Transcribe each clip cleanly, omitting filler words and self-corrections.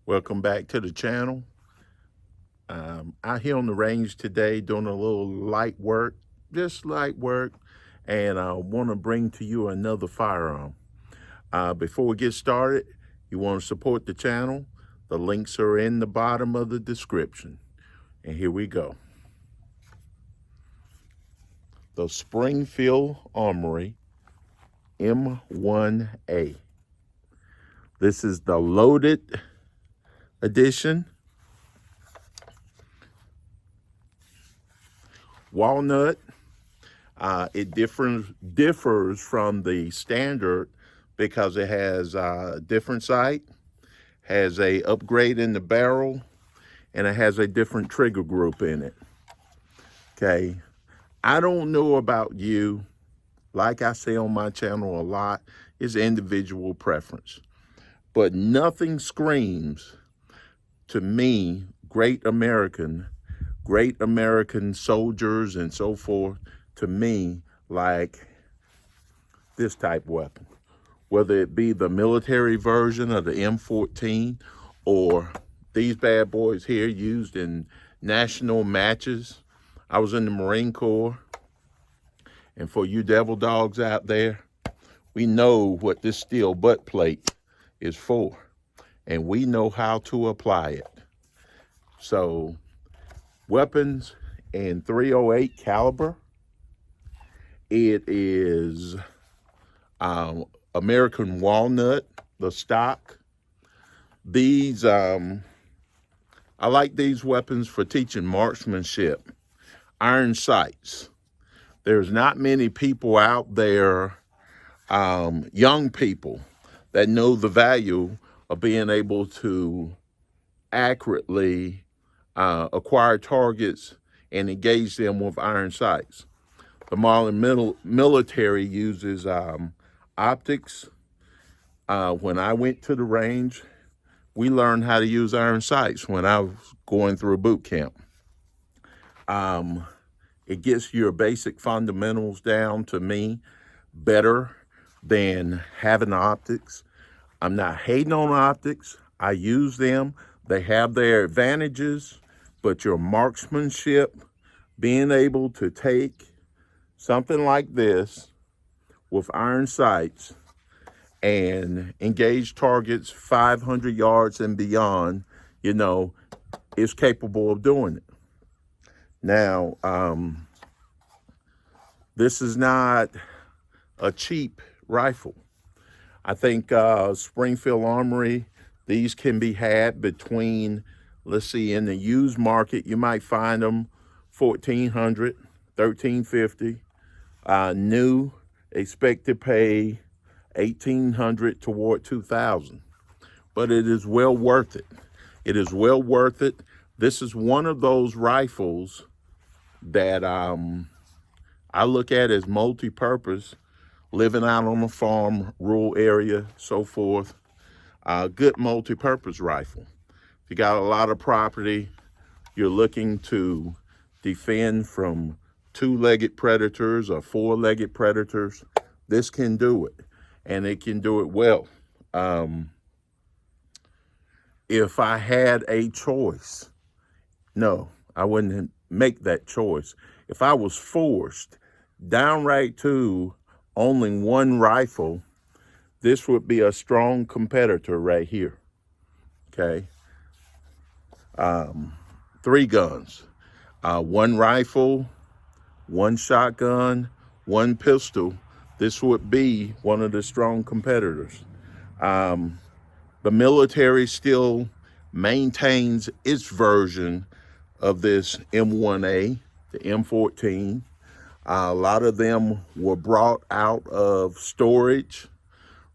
Welcome back to the channel. Out here on the range today doing a little light work, just light work, and I want to bring to you another firearm. Before we get started, you want to support the channel. The links are in the bottom of the description. And here we go. The Springfield Armory M1A. This is the loaded edition. Walnut. It differs from the standard because it has a different sight, has a upgrade in the barrel, and it has a different trigger group in it. Okay, I don't know about you. Like I say on my channel a lot, it's individual preference. But nothing screams to me great American soldiers and so forth, to me, like this type weapon. Whether it be the military version of the M14 or these bad boys here used in national matches. I was in the Marine Corps, and for you devil dogs out there, we know what this steel butt plate is for, and we know how to apply it. So weapons in .308 caliber. It is American walnut, the stock. These, I like these weapons for teaching marksmanship. Iron sights. There's not many people out there, young people, that know the value of being able to accurately acquire targets and engage them with iron sights. The modern military uses optics. When I went to the range, we learned how to use iron sights when I was going through boot camp. It gets your basic fundamentals down, to me, better than having optics. I'm not hating on optics. I use them. They have their advantages, but your marksmanship, being able to take something like this with iron sights and engage targets 500 yards and beyond, you know, is capable of doing it. Now, this is not a cheap rifle. I think Springfield Armory, these can be had between, let's see, in the used market, you might find them $1,400, $1,350. New, expect to pay $1,800 toward $2,000. But it is well worth it. It is well worth it. This is one of those rifles that I look at as multi-purpose, living out on a farm, rural area, so forth. Good multi-purpose rifle. If you got a lot of property, you're looking to defend from two-legged predators or four-legged predators, this can do it, and it can do it well. If I had a choice, no, I wouldn't make that choice. If I was forced downright to only one rifle, this would be a strong competitor right here, okay? 3 guns, 1 rifle, 1 shotgun, 1 pistol. This would be one of the strong competitors. The military still maintains its version of this M1A, the M14. A lot of them were brought out of storage,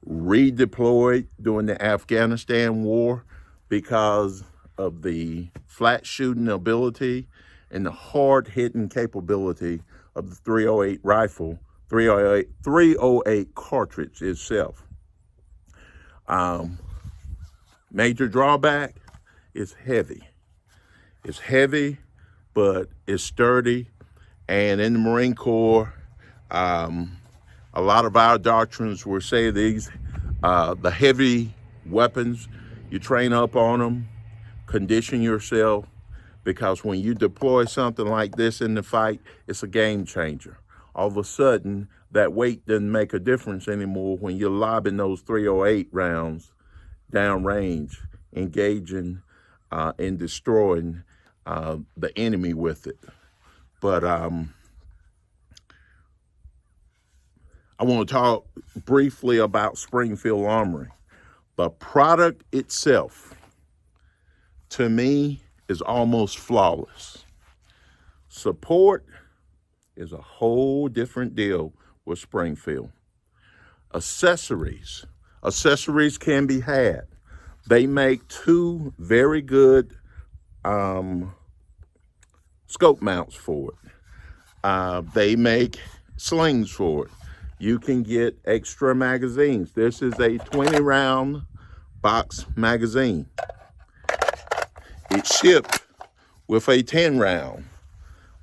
redeployed during the Afghanistan war because of the flat shooting ability and the hard hitting capability of the .308 rifle, 308 cartridge itself. Major drawback is heavy. It's heavy, but it's sturdy. And in the Marine Corps, a lot of our doctrines will say these, the heavy weapons You train up on them, condition yourself, because when you deploy something like this in the fight, it's a game changer. All of a sudden, that weight doesn't make a difference anymore when you're lobbing those 308 rounds downrange, engaging and destroying the enemy with it. But I want to talk briefly about Springfield Armory. The product itself, to me, is almost flawless. Support is a whole different deal with Springfield. Accessories can be had. They make two very good scope mounts for it. They make slings for it. You can get extra magazines. This is a 20-round box magazine. It shipped with a 10-round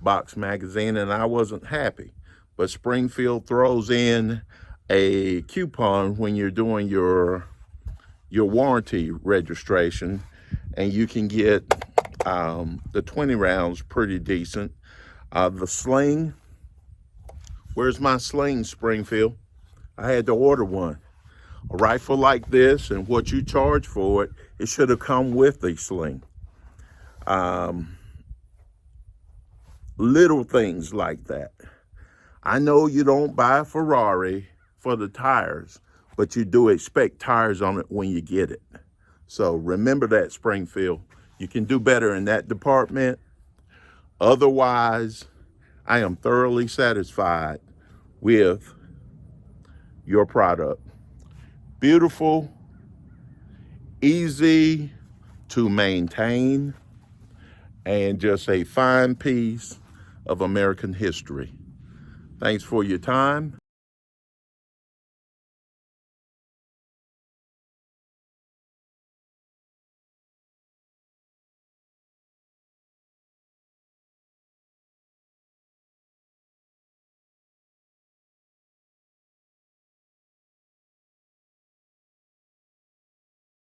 box magazine, and I wasn't happy. But Springfield throws in a coupon when you're doing your warranty registration, and you can get the 20 rounds pretty decent. The sling, where's my sling, Springfield? I had to order one. A rifle like this and what you charge for it, it should have come with the sling. Little things like that. I know you don't buy a Ferrari for the tires, but you do expect tires on it when you get it. So remember that, Springfield. You can do better in that department. Otherwise, I am thoroughly satisfied with your product. Beautiful, easy to maintain, and just a fine piece of American history. Thanks for your time.